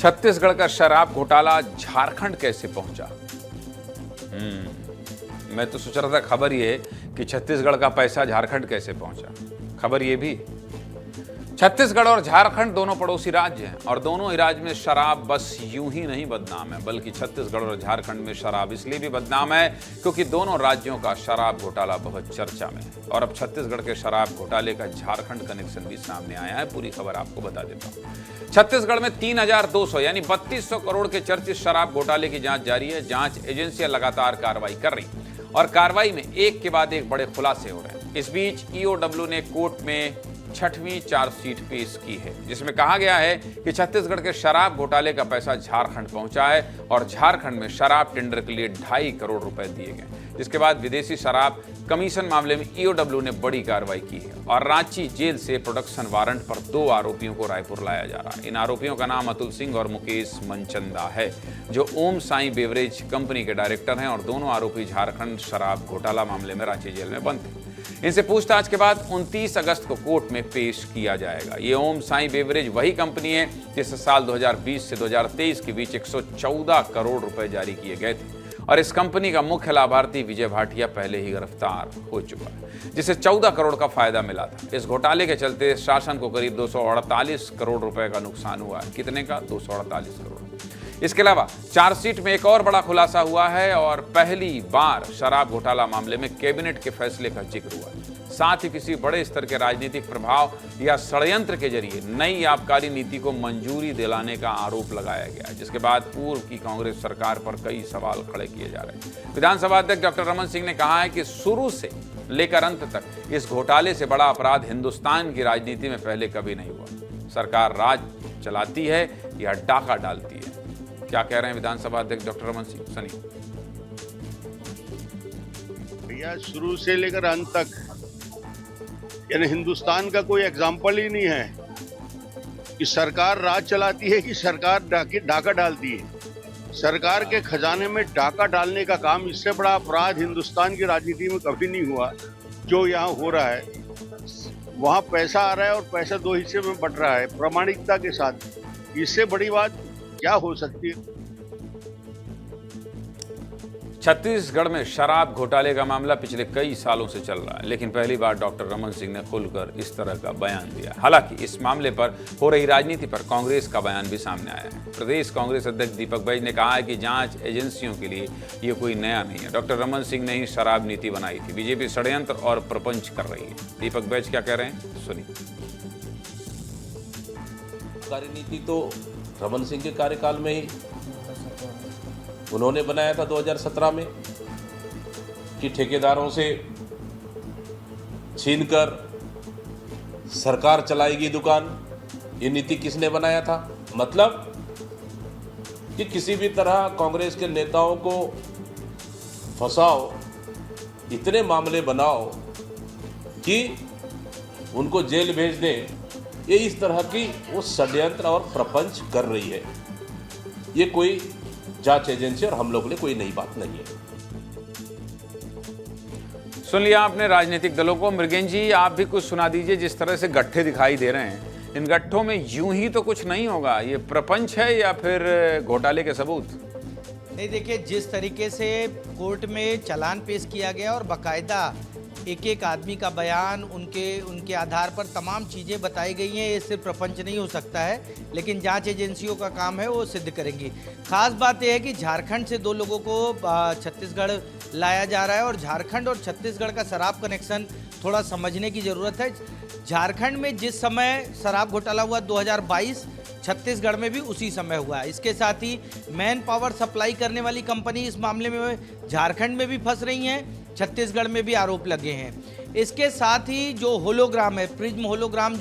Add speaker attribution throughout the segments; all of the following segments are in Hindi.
Speaker 1: छत्तीसगढ़ का शराब घोटाला झारखंड कैसे पहुंचा? मैं तो सोच रहा था खबर ये कि छत्तीसगढ़ का पैसा झारखंड कैसे पहुंचा। खबर ये भी, छत्तीसगढ़ और झारखंड दोनों पड़ोसी राज्य हैं और दोनों ही राज्य में शराब बस यूं ही नहीं बदनाम है, बल्कि छत्तीसगढ़ और झारखंड में शराब इसलिए भी बदनाम है क्योंकि दोनों राज्यों का शराब घोटाला बहुत चर्चा में है। और अब छत्तीसगढ़ के शराब घोटाले का झारखंड कनेक्शन भी सामने आया है। पूरी खबर आपको बता देता हूं। छत्तीसगढ़ में 3,200 यानी 3200 करोड़ के चर्चित शराब घोटाले की जांच जारी है। जांच एजेंसियां लगातार कार्रवाई कर रही और कार्रवाई में एक के बाद एक बड़े खुलासे हो रहे हैं। इस बीच ईओडब्ल्यू ने कोर्ट में 6वीं चार्जशीट पेश की है, जिसमें कहा गया है कि छत्तीसगढ़ के शराब घोटाले का पैसा झारखंड पहुंचा है और झारखंड में शराब टेंडर के लिए 2.5 करोड़ रुपए दिए गए। जिसके बाद विदेशी शराब कमीशन मामले में ईओडब्ल्यू ने बड़ी कार्रवाई की है और रांची जेल से प्रोडक्शन वारंट पर 2 आरोपियों को रायपुर लाया जा रहा है। इन आरोपियों का नाम अतुल सिंह और मुकेश मनचंदा है, जो ओम साई बेवरेज कंपनी के डायरेक्टर हैं और दोनों आरोपी झारखंड शराब घोटाला मामले में रांची जेल में बंद थे। इनसे पूछताछ के बाद 29 अगस्त को कोर्ट में पेश किया जाएगा। ये ओम साई बेवरेज वही कंपनी है जिसे साल 2020 से 2023 के बीच 114 करोड़ रुपए जारी किए गए थे और इस कंपनी का मुख्य लाभार्थी विजय भाटिया पहले ही गिरफ्तार हो चुका है, जिसे 14 करोड़ का फायदा मिला था। इस घोटाले के चलते शासन को करीब 248 करोड़ रुपए का नुकसान हुआ है। कितने का? 248 करोड़। इसके अलावा चार्जशीट में एक और बड़ा खुलासा हुआ है और पहली बार शराब घोटाला मामले में कैबिनेट के फैसले का जिक्र हुआ है। साथ ही किसी बड़े स्तर के राजनीतिक प्रभाव या षड्यंत्र के जरिए नई आबकारी नीति को मंजूरी दिलाने का आरोप लगाया गया, जिसके बाद पूर्व की कांग्रेस सरकार पर कई सवाल खड़े किए जा रहे हैं। विधानसभा अध्यक्ष डॉक्टर रमन सिंह ने कहा है कि शुरू से लेकर अंत तक इस घोटाले से बड़ा अपराध हिंदुस्तान की राजनीति में पहले कभी नहीं हुआ। सरकार राज चलाती है या डाका डालती है? क्या कह रहे हैं विधानसभा अध्यक्ष डॉक्टर रमन सिंह? सनी
Speaker 2: भैया, शुरू से लेकर अंत तक यानी हिंदुस्तान का कोई एग्जाम्पल ही नहीं है कि सरकार राज चलाती है कि सरकार डाका डालती है। सरकार के खजाने में डाका डालने का काम, इससे बड़ा अपराध हिंदुस्तान की राजनीति में कभी नहीं हुआ। जो यहाँ हो रहा है, वहाँ पैसा आ रहा है और पैसा 2 हिस्से में बंट रहा है प्रामाणिकता के साथ। इससे बड़ी बात क्या हो सकती है?
Speaker 1: छत्तीसगढ़ में शराब घोटाले का मामला पिछले कई सालों से चल रहा है, लेकिन पहली बार डॉक्टर रमन सिंह ने खुलकर इस तरह का बयान दिया। हालांकि इस मामले पर हो रही राजनीति पर कांग्रेस का बयान भी सामने आया है। प्रदेश कांग्रेस अध्यक्ष दीपक बैज ने कहा है कि जांच एजेंसियों के लिए ये कोई नया नहीं है। डॉक्टर रमन सिंह ने ही शराब नीति बनाई थी। बीजेपी षड्यंत्र और प्रपंच कर रही है। दीपक बैज क्या कह रहे हैं, सुनिए।
Speaker 3: कार्यनीति तो रमन सिंह के कार्यकाल में ही उन्होंने बनाया था 2017 में कि ठेकेदारों से छीनकर सरकार चलाएगी दुकान। ये नीति किसने बनाया था? मतलब कि किसी भी तरह कांग्रेस के नेताओं को फंसाओ, इतने मामले बनाओ कि उनको जेल भेज दें। ये इस तरह की वो षड्यंत्र और प्रपंच कर रही है। ये कोई जांच एजेंसी और हम लोग के लिए कोई नई बात नहीं है।
Speaker 1: सुन लिया आपने राजनीतिक दलों को। मृगेन जी, आप भी कुछ सुना दीजिए। जिस तरह से गट्ठे दिखाई दे रहे हैं, इन गट्ठों में यूं ही तो कुछ नहीं होगा। ये प्रपंच है या फिर घोटाले के सबूत?
Speaker 4: नहीं, देखिए, जिस तरीके से कोर्ट में चालान पेश किया गया और बाकायदा एक एक आदमी का बयान, उनके आधार पर तमाम चीज़ें बताई गई हैं। ये सिर्फ प्रपंच नहीं हो सकता है, लेकिन जांच एजेंसियों का काम है, वो सिद्ध करेंगी। खास बात यह है कि झारखंड से 2 लोगों को छत्तीसगढ़ लाया जा रहा है और झारखंड और छत्तीसगढ़ का शराब कनेक्शन थोड़ा समझने की ज़रूरत है। झारखंड में जिस समय शराब घोटाला हुआ 2022, छत्तीसगढ़ में भी उसी समय हुआ। इसके साथ ही मैन पावर सप्लाई करने वाली कंपनी इस मामले में झारखंड में भी फंस रही हैं, छत्तीसगढ़ में भी आरोप लगे हैं। इसके साथ ही जो होलोग्राम है, प्रिज्म होलोग्राम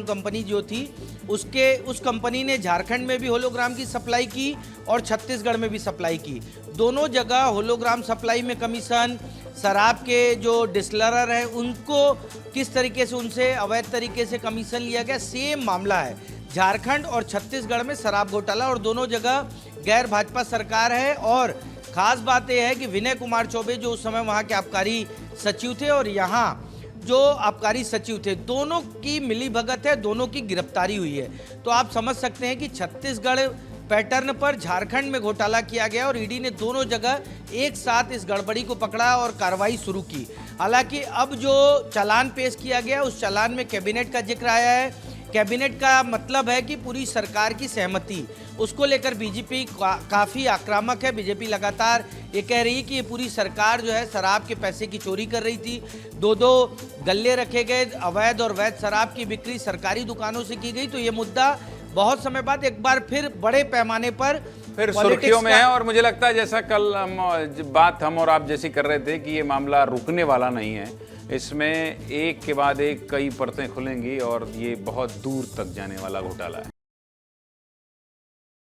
Speaker 4: कंपनी जो थी, उस कंपनी ने झारखंड में भी होलोग्राम की सप्लाई की और छत्तीसगढ़ में भी सप्लाई की। दोनों जगह होलोग्राम सप्लाई में कमीशन, शराब के जो डिस्टिलर हैं उनको किस तरीके से उनसे अवैध तरीके से कमीशन लिया गया, सेम मामला है। झारखंड और छत्तीसगढ़ में शराब घोटाला और दोनों जगह गैर भाजपा सरकार है। और खास बात यह है कि विनय कुमार चौबे जो उस समय वहाँ के आबकारी सचिव थे और यहाँ जो आबकारी सचिव थे, दोनों की मिलीभगत है, दोनों की गिरफ्तारी हुई है। तो आप समझ सकते हैं कि छत्तीसगढ़ पैटर्न पर झारखंड में घोटाला किया गया और ईडी ने दोनों जगह एक साथ इस गड़बड़ी को पकड़ा और कार्रवाई शुरू की। हालांकि अब जो चालान पेश किया गया, उस चालान में कैबिनेट का जिक्र आया है। कैबिनेट का मतलब है कि पूरी सरकार की सहमति, उसको लेकर बीजेपी काफ़ी आक्रामक है। बीजेपी लगातार ये कह रही है कि ये पूरी सरकार जो है शराब के पैसे की चोरी कर रही थी। दो गल्ले रखे गए, अवैध और वैध शराब की बिक्री सरकारी दुकानों से की गई। तो ये मुद्दा बहुत समय बाद एक बार फिर बड़े पैमाने पर
Speaker 1: फिर सुर्खियों में है। और मुझे लगता है जैसा कल बात हम और आप जैसी कर रहे थे कि ये मामला रुकने वाला नहीं है, इसमें एक के बाद एक कई परतें खुलेंगी और ये बहुत दूर तक जाने वाला घोटाला है।